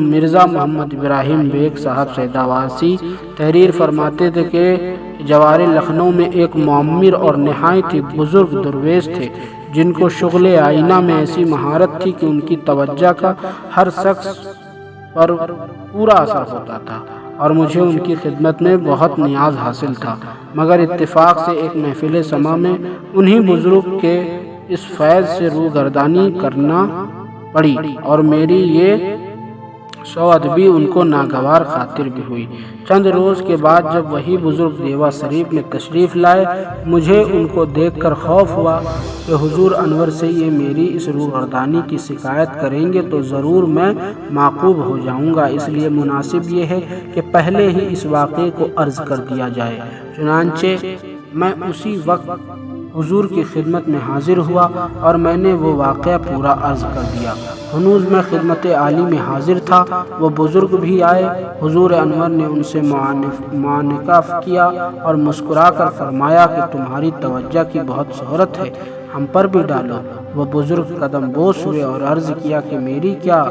مرزا محمد ابراہیم bag صاحب سیداواسی تحریر فرماتے تھے کہ جوار لکھنؤ میں ایک معمر اور نہایت ہی بزرگ درویش تھے جن کو شغل آئینہ میں ایسی مہارت تھی کہ ان کی توجہ کا ہر شخص پر پورا اثر ہوتا تھا اور مجھے ان کی خدمت میں بہت نیاز حاصل تھا، مگر اتفاق سے ایک محفل سما میں انہی بزرگ کے اس فیض سے روگردانی کرنا پڑی اور میری یہ سواد بھی ان کو ناگوار خاطر بھی ہوئی۔ چند روز کے بعد جب وہی بزرگ دیوا شریف میں تشریف لائے، مجھے ان کو دیکھ کر خوف ہوا کہ حضور انور سے یہ میری اس روگردانی کی شکایت کریں گے تو ضرور میں معقوب ہو جاؤں گا، اس لیے مناسب یہ ہے کہ پہلے ہی اس واقعے کو عرض کر دیا جائے۔ چنانچہ میں اسی وقت حضور کی خدمت میں حاضر ہوا اور میں نے وہ واقعہ پورا عرض کر دیا۔ ہنوز میں خدمت عالی میں حاضر تھا، وہ بزرگ بھی آئے۔ حضور انور نے ان سے معانقہ کیا اور مسکرا کر فرمایا کہ تمہاری توجہ کی بہت شہرت ہے، ہم پر بھی ڈالو۔ وہ بزرگ قدم بوس ہوئے اور عرض کیا کہ میری کیا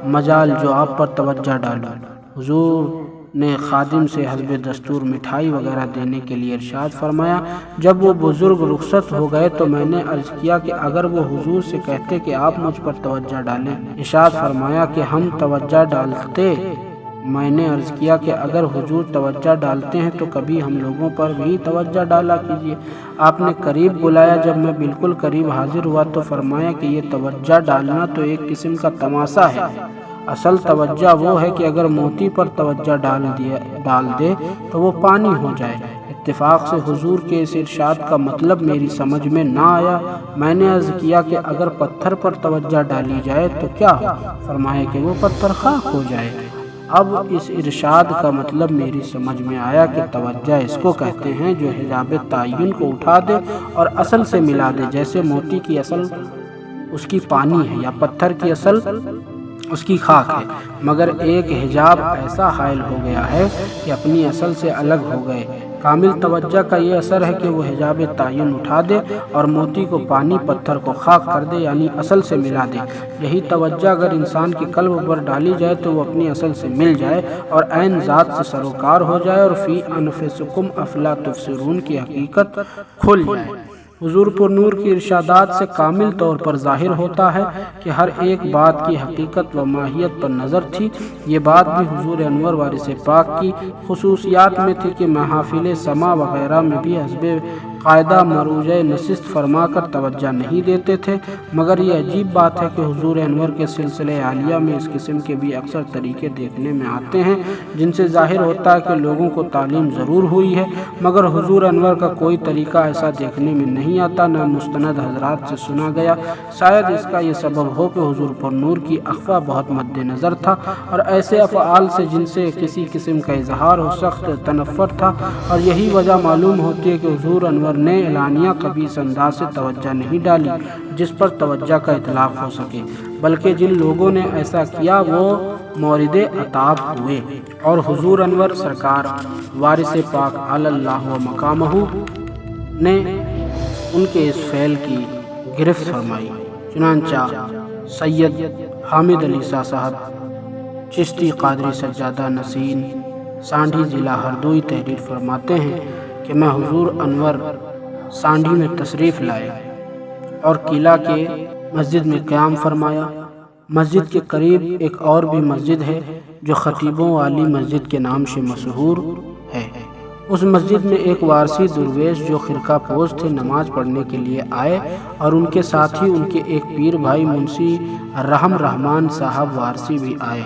مجال جو آپ پر توجہ ڈالو۔ حضور نے خادم سے حسب دستور مٹھائی وغیرہ دینے کے لیے ارشاد فرمایا۔ جب وہ بزرگ رخصت ہو گئے تو میں نے عرض کیا کہ اگر وہ حضور سے کہتے کہ آپ مجھ پر توجہ ڈالیں۔ ارشاد فرمایا کہ ہم توجہ ڈالتے۔ میں نے عرض کیا کہ اگر حضور توجہ ڈالتے ہیں تو کبھی ہم لوگوں پر بھی توجہ ڈالا کیجیے۔ آپ نے قریب بلایا، جب میں بالکل قریب حاضر ہوا تو فرمایا کہ یہ توجہ ڈالنا تو ایک قسم کا تماشا ہے، اصل توجہ وہ ہے کہ اگر موتی پر توجہ ڈال دے تو وہ پانی ہو جائے۔ اتفاق سے حضور کے اس ارشاد کا مطلب میری سمجھ میں نہ آیا۔ میں نے عرض کیا کہ اگر پتھر پر توجہ ڈالی جائے تو کیا ہو؟ فرمایا کہ وہ پتھر خاک ہو جائے۔ اب اس ارشاد کا مطلب میری سمجھ میں آیا کہ توجہ اس کو کہتے ہیں جو حجاب تعین کو اٹھا دے اور اصل سے ملا دے، جیسے موتی کی اصل اس کی پانی ہے یا پتھر کی اصل اس کی خاک ہے، مگر ایک حجاب ایسا حائل ہو گیا ہے کہ اپنی اصل سے الگ ہو گئے۔ کامل توجہ کا یہ اثر ہے کہ وہ حجاب تعین اٹھا دے اور موتی کو پانی، پتھر کو خاک کر دے، یعنی اصل سے ملا دے۔ یہی توجہ اگر انسان کے قلب پر ڈالی جائے تو وہ اپنی اصل سے مل جائے اور عین ذات سے سروکار ہو جائے اور فی انفسکم افلا تبصرون کی حقیقت کھل جائے۔ حضور پر نور کی ارشادات سے کامل طور پر ظاہر ہوتا ہے کہ ہر ایک بات کی حقیقت و ماہیت پر نظر تھی۔ یہ بات بھی حضور انور وارث پاک کی خصوصیات میں تھی کہ محافل سما وغیرہ میں بھی حسب قاعدہ مروج نشست فرما کر توجہ نہیں دیتے تھے، مگر یہ عجیب بات ہے کہ حضور انور کے سلسلہ عالیہ میں اس قسم کے بھی اکثر طریقے دیکھنے میں آتے ہیں جن سے ظاہر ہوتا ہے کہ لوگوں کو تعلیم ضرور ہوئی ہے، مگر حضور انور کا کوئی طریقہ ایسا دیکھنے میں نہیں آتا، نہ مستند حضرات سے سنا گیا۔ شاید اس کا یہ سبب ہو کہ حضور پر نور کی اخفا بہت مد نظر تھا اور ایسے افعال سے جن سے کسی قسم کا اظہار ہو سخت تنفر تھا، اور یہی وجہ معلوم ہوتی ہے کہ حضور انور نے اعلانیہ کبھی اس انداز سے توجہ نہیں ڈالی جس پر توجہ کا اطلاق ہو سکے، بلکہ جن لوگوں نے ایسا کیا وہ مورد عتاب ہوئے، اور حضور انور سرکار وارث پاک علی اللہ و مقامہ نے ان کے اس فعل کی گرفت فرمائی۔ چنانچہ سید حامد علی شاہ صاحب چشتی قادری سجادہ نشین سانڈھی ضلع ہردوئی تحریر فرماتے ہیں کہ میں حضور انور سانڈھی میں تشریف لائے اور قلعہ کے مسجد میں قیام فرمایا۔ مسجد کے قریب ایک اور بھی مسجد ہے جو خطیبوں والی مسجد کے نام سے مشہور ہے۔ اس مسجد میں ایک وارثی درویش جو خرقہ پوش تھے نماز پڑھنے کے لیے آئے اور ان کے ساتھ ہی ان کے ایک پیر بھائی منشی رحمان صاحب وارثی بھی آئے۔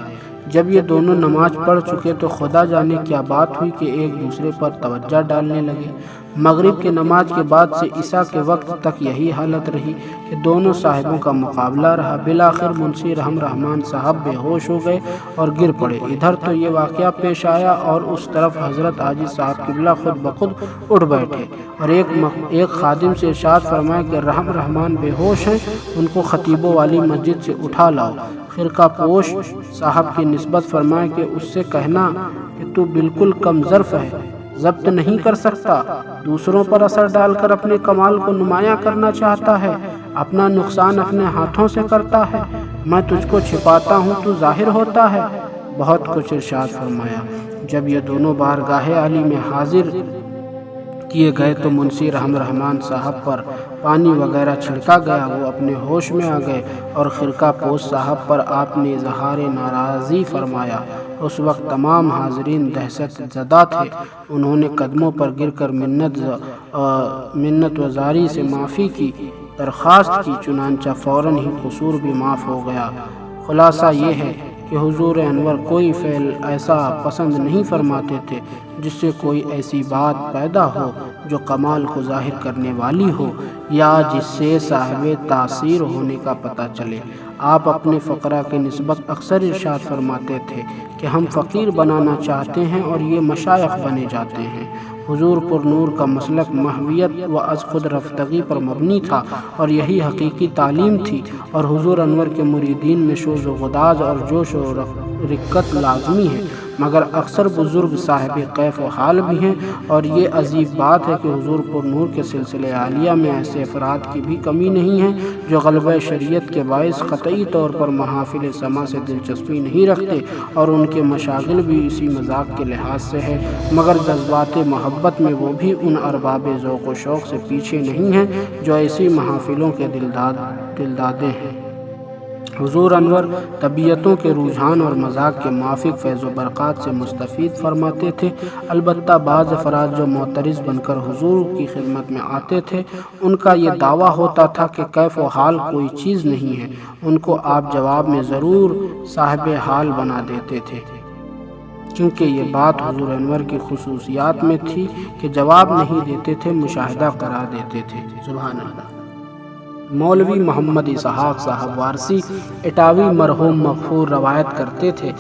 جب یہ دونوں نماز پڑھ چکے تو خدا جانے کیا بات ہوئی کہ ایک دوسرے پر توجہ ڈالنے لگے۔ مغرب کے نماز کے بعد سے عشاء کے وقت تک یہی حالت رہی کہ دونوں صاحبوں کا مقابلہ رہا۔ بالآخر منشی رحمان صاحب بے ہوش ہو گئے اور گر پڑے۔ ادھر تو یہ واقعہ پیش آیا اور اس طرف حضرت حاجی صاحب قبلہ خود بخود اٹھ بیٹھے اور ایک خادم سے ارشاد فرمایا کہ رحمان بے ہوش ہیں، ان کو خطیبوں والی مسجد سے اٹھا لاؤ۔ خرقہ پوش صاحب کی نسبت فرمایا کہ اس سے کہنا کہ تو بالکل کم ظرف ہے، ضبط نہیں کر سکتا، دوسروں پر اثر ڈال کر اپنے کمال کو نمایاں کرنا چاہتا ہے، اپنا نقصان اپنے ہاتھوں سے کرتا ہے، میں تجھ کو چھپاتا ہوں تو ظاہر ہوتا ہے، بہت کچھ ارشاد فرمایا۔ جب یہ دونوں بارگاہ عالی میں حاضر کیے گئے تو منشی رحمان صاحب پر پانی وغیرہ چھڑکا گیا، وہ اپنے ہوش میں آ گئے اور خرقہ پوش صاحب پر آپ نے اظہار ناراضی فرمایا۔ اس وقت تمام حاضرین دہشت زدہ تھے، انہوں نے قدموں پر گر کر منت وزاری سے معافی کی درخواست کی، چنانچہ فوراً ہی قصور بھی معاف ہو گیا۔ خلاصہ یہ ہے کہ حضور انور کوئی فعل ایسا پسند نہیں فرماتے تھے جس سے کوئی ایسی بات پیدا ہو جو کمال کو ظاہر کرنے والی ہو یا جس سے صاحب تاثیر ہونے کا پتہ چلے۔ آپ اپنے فقراء کی نسبت اکثر ارشاد فرماتے تھے کہ ہم فقیر بنانا چاہتے ہیں اور یہ مشائخ بنے جاتے ہیں۔ حضور پر نور کا مسلک محویت و از خود رفتگی پر مبنی تھا اور یہی حقیقی تعلیم تھی، اور حضور انور کے مریدین میں شوز و غداز اور جوش و رقت لازمی ہے، مگر اکثر بزرگ صاحب کیف و حال بھی ہیں، اور یہ عجیب بات ہے کہ حضور پر نور کے سلسلے عالیہ میں ایسے افراد کی بھی کمی نہیں ہے جو غلبہ شریعت کے باعث قطعی طور پر محافل سما سے دلچسپی نہیں رکھتے، اور ان کے مشاغل بھی اسی مذاق کے لحاظ سے ہے، مگر جذبات محبت میں وہ بھی ان ارباب ذوق و شوق سے پیچھے نہیں ہیں جو ایسی محافلوں کے دلدادے ہیں۔ حضور انور طبیعتوں کے رجحان اور مزاج کے موافق فیض و برکات سے مستفید فرماتے تھے۔ البتہ بعض افراد جو معترض بن کر حضور کی خدمت میں آتے تھے، ان کا یہ دعویٰ ہوتا تھا کہ کیف و حال کوئی چیز نہیں ہے، ان کو آپ جواب میں ضرور صاحب حال بنا دیتے تھے، کیونکہ یہ بات حضور انور کی خصوصیات میں تھی کہ جواب نہیں دیتے تھے، مشاہدہ کرا دیتے تھے۔ سبحان اللہ۔ مولوی محمد اسحاق صاحب وارثی اٹاوی مرحوم مغفور روایت کرتے تھے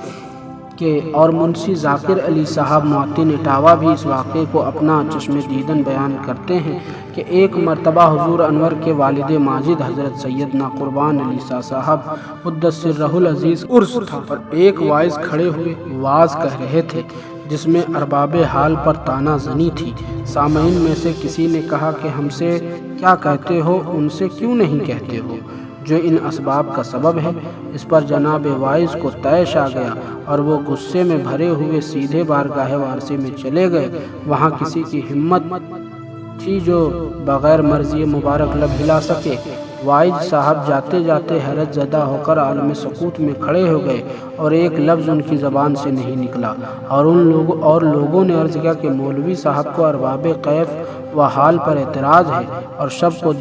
کہ اور منشی ذاکر علی صاحب معتن اٹاوا بھی اس واقعے کو اپنا چشم دیدن بیان کرتے ہیں کہ ایک مرتبہ حضور انور کے والد ماجد حضرت سیدنا قربان علی صاحب قدس سرہ العزیز عرس تھا، پر ایک واعظ کھڑے ہوئے واز کہہ رہے تھے جس میں ارباب حال پر طعنہ زنی تھی۔ سامعین میں سے کسی نے کہا کہ ہم سے کیا کہتے ہو، ان سے کیوں نہیں کہتے ہو جو ان اسباب کا سبب ہے؟ اس پر جناب واعظ کو طیش آ گیا اور وہ غصے میں بھرے ہوئے سیدھے بارگاہ وارثی میں چلے گئے۔ وہاں کسی کی ہمت تھی جو بغیر مرضی مبارک لب ہلا سکے؟ واعظ صاحب جاتے جاتے حیرت زدہ ہو کر عالم سکوت میں کھڑے ہو گئے اور ایک لفظ ان کی زبان سے نہیں نکلا، اور لوگوں نے عرض کیا کہ مولوی صاحب کو ارباب کیف و حال پر اعتراض ہے اور شب کو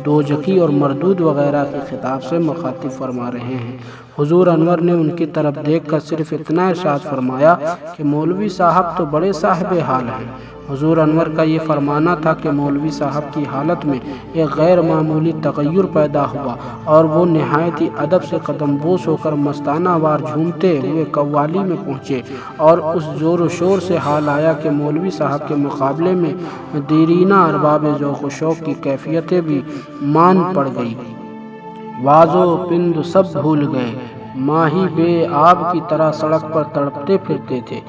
دوجکی اور مردود وغیرہ کے خطاب سے مخاطب فرما رہے ہیں۔ حضور انور نے ان کی طرف دیکھ کر صرف اتنا ارشاد فرمایا کہ مولوی صاحب تو بڑے صاحب حال ہیں۔ حضور انور کا یہ فرمانا تھا کہ مولوی صاحب کی حالت میں ایک غیر معمولی تغیر پیدا ہوا اور وہ نہایت ہی ادب سے قدم بوس ہو کر مستانہ وار جھومتے ہوئے قوالی میں پہنچے، اور اس زور و شور سے حال آیا کہ مولوی صاحب کے مقابلے میں دیرینہ ارباب ذوق و شوق کی کیفیتیں بھی مان پڑ گئی۔ واز و پند سب بھول گئے، ماہی بے آب کی طرح سڑک پر تڑپتے پھرتے تھے۔